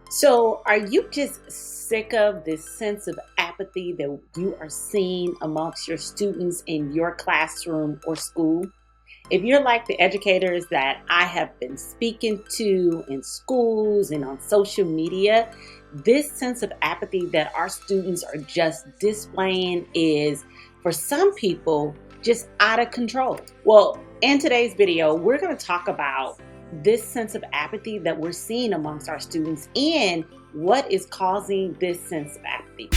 So, are you just sick of this sense of apathy that you are seeing amongst your students in your classroom or school? If you're like the educators that I have been speaking to in schools and on social media, this sense of apathy that our students are just displaying is, for some people, just out of control. Well, in today's video, we're going to talk about this sense of apathy that we're seeing amongst our students and what is causing this sense of apathy.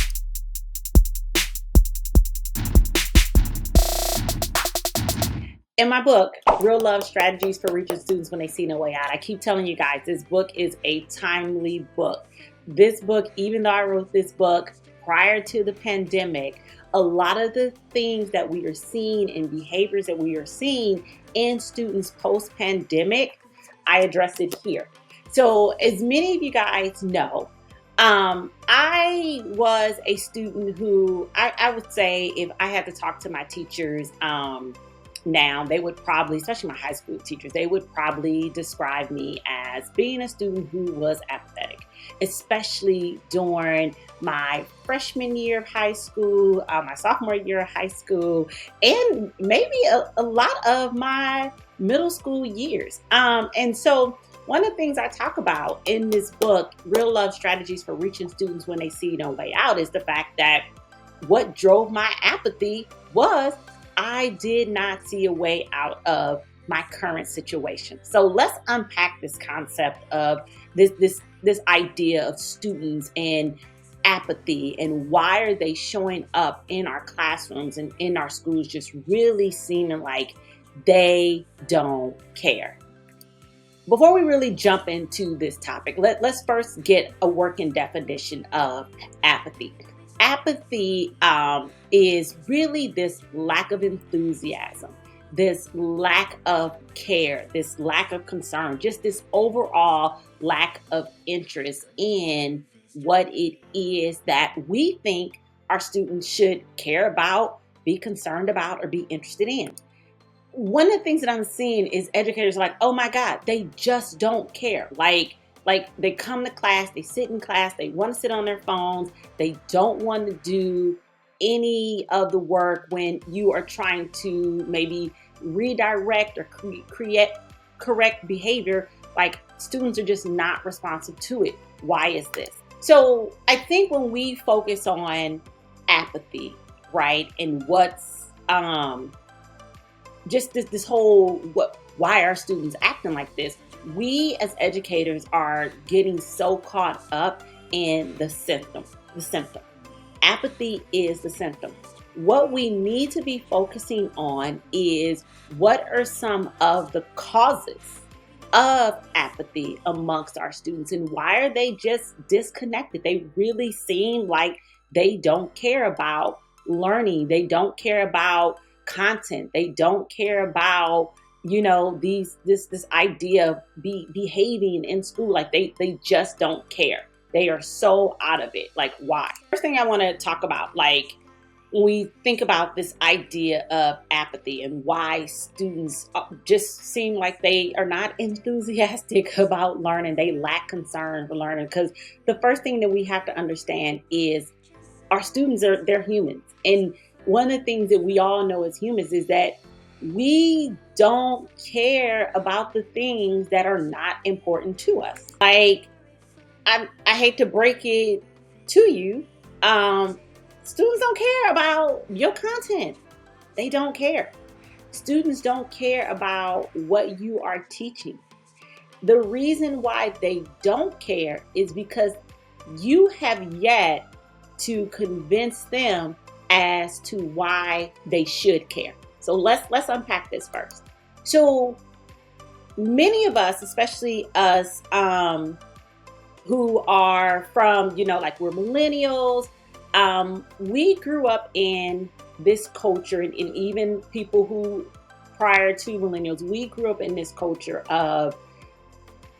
In my book, Real Love Strategies for Reaching Students When They See No Way Out, I keep telling you guys, this book is a timely book. This book, even though I wrote this book prior to the pandemic, a lot of the things that we are seeing and behaviors that we are seeing in students post-pandemic, I address it here. So as many of you guys know, I was a student who I would say if I had to talk to my teachers, now they would probably, especially my high school teachers, they would probably describe me as being a student who was apathetic, especially during my freshman year of high school, my sophomore year of high school, and maybe a lot of my middle school years. And so one of the things I talk about in this book, Real Love Strategies for Reaching Students When They See No Way Out, is the fact that what drove my apathy was I did not see a way out of my current situation. So let's unpack this concept of this idea of students and apathy and why are they showing up in our classrooms and in our schools just really seeming like they don't care. Before we really jump into this topic, let's first get a working definition of apathy. Apathy is really this lack of enthusiasm, this lack of care, this lack of concern, just this overall lack of interest in what it is that we think our students should care about, be concerned about, or be interested in. One of the things that I'm seeing is educators are like, oh my God, they just don't care. Like they come to class, they sit in class, they want to sit on their phones, they don't want to do any of the work when you are trying to maybe redirect or create correct behavior. Like students are just not responsive to it. Why is this? So I think when we focus on apathy, right, and what's just this whole why are students acting like this, we as educators are getting so caught up in the symptom. Apathy is the symptom. What we need to be focusing on is what are some of the causes of apathy amongst our students and why are they just disconnected? They really seem like they don't care about learning. They don't care about content. They don't care about this idea of behaving in school. Like they just don't care. They are so out of it. Like, why? First thing I want to talk about, like, when we think about this idea of apathy and why students just seem like they are not enthusiastic about learning, they lack concern for learning. Because the first thing that we have to understand is our students they're humans. And one of the things that we all know as humans is that we don't care about the things that are not important to us. Like, I hate to break it to you, students don't care about your content. They don't care. Students don't care about what you are teaching. The reason why they don't care is because you have yet to convince them as to why they should care. So let's unpack this first. So many of us, especially us, who are from, like we're millennials, we grew up in this culture, and even people who prior to millennials, we grew up in this culture of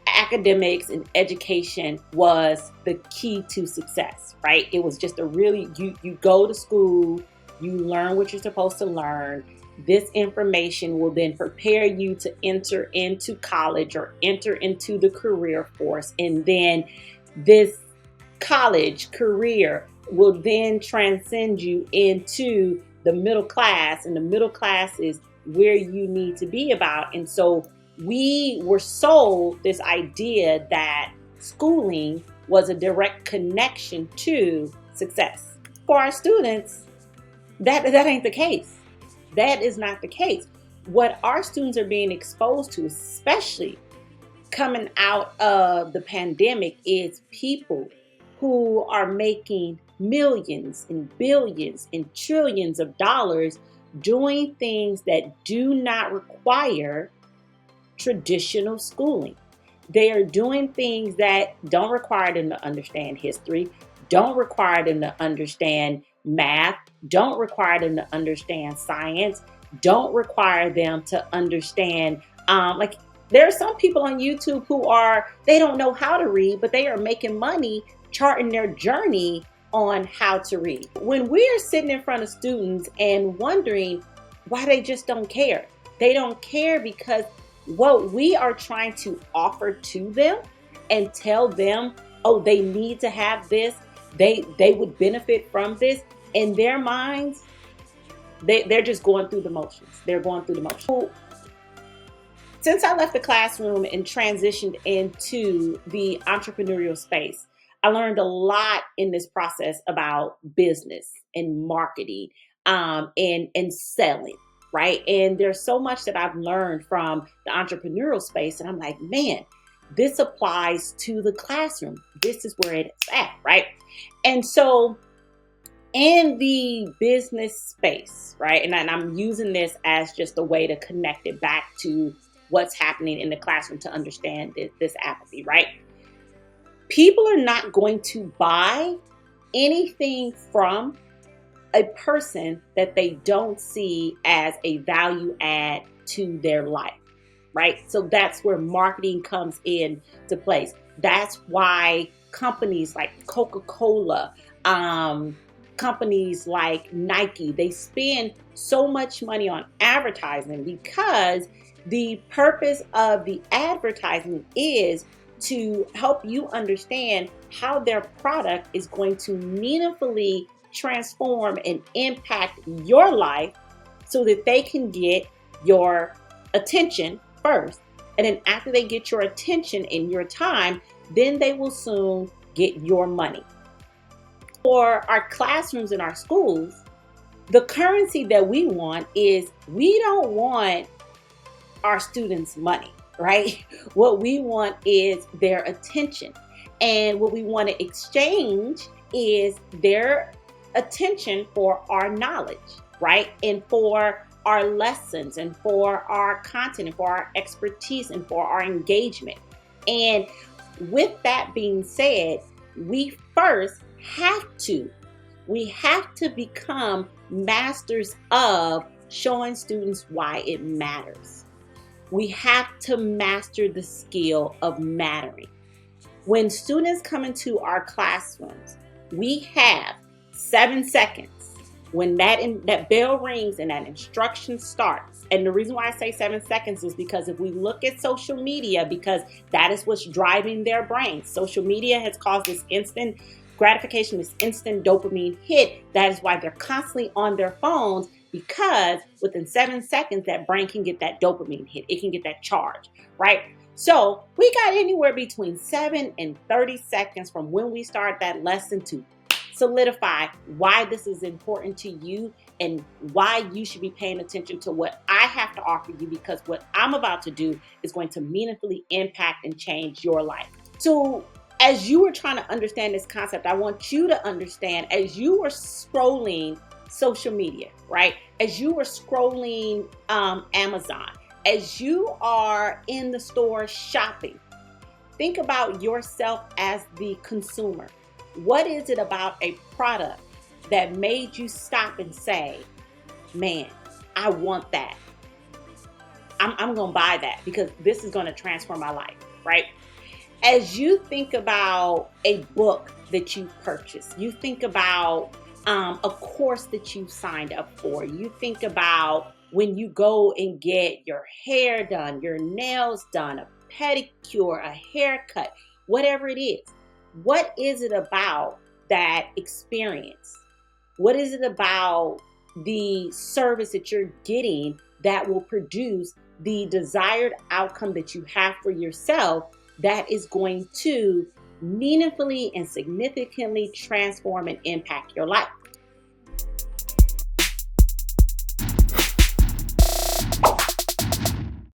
academics and education was the key to success, right? It was just you go to school, you learn what you're supposed to learn. This information will then prepare you to enter into college or enter into the career force. And then This college career will then transcend you into the middle class, and the middle class is where you need to be about. And so we were sold this idea that schooling was a direct connection to success. For our students, that ain't the case. That is not the case. What our students are being exposed to, especially coming out of the pandemic, is people who are making millions and billions and trillions of dollars doing things that do not require traditional schooling. They are doing things that don't require them to understand history, don't require them to understand math, don't require them to understand science, don't require them to understand, like, there are some people on YouTube they don't know how to read, but they are making money charting their journey on how to read. When we are sitting in front of students and wondering why they just don't care, they don't care because what we are trying to offer to them and tell them, oh, they need to have this, they would benefit from this, in their minds, they're just going through the motions. They're going through the motions. So, since I left the classroom and transitioned into the entrepreneurial space, I learned a lot in this process about business and marketing, and selling, right? And there's so much that I've learned from the entrepreneurial space, and I'm like, man, this applies to the classroom. This is where it's at, right? And so in the business space, right? And I'm using this as just a way to connect it back to what's happening in the classroom to understand this apathy, right? People are not going to buy anything from a person that they don't see as a value add to their life, right? So that's where marketing comes in to place. That's why companies like Coca-Cola, companies like Nike, they spend so much money on advertising because the purpose of the advertising is to help you understand how their product is going to meaningfully transform and impact your life so that they can get your attention first. And then after they get your attention and your time, then they will soon get your money. For our classrooms and our schools, the currency that we want is, we don't want our students' money, right? What we want is their attention. And what we want to exchange is their attention for our knowledge, right? And for our lessons and for our content and for our expertise and for our engagement. And with that being said, we first we have to become masters of showing students why it matters. We have to master the skill of mattering. When students come into our classrooms, we have 7 seconds. When that bell rings and that instruction starts, and the reason why I say 7 seconds is because if we look at social media, because that is what's driving their brains. Social media has caused this instant gratification, this instant dopamine hit. That is why they're constantly on their phones, because within 7 seconds, that brain can get that dopamine hit. It can get that charge, right? So we got anywhere between 7 and 30 seconds from when we start that lesson to solidify why this is important to you and why you should be paying attention to what I have to offer you, because what I'm about to do is going to meaningfully impact and change your life. So as you were trying to understand this concept, I want you to understand, as you were scrolling social media, right? As you were scrolling Amazon, as you are in the store shopping, think about yourself as the consumer. What is it about a product that made you stop and say, man, I want that. I'm going to buy that because this is going to transform my life, right? As you think about a book that you purchased, you think about a course that you signed up for, you think about when you go and get your hair done, your nails done, a pedicure, a haircut, whatever it is. What is it about that experience? What is it about the service that you're getting that will produce the desired outcome that you have for yourself that is going to meaningfully and significantly transform and impact your life?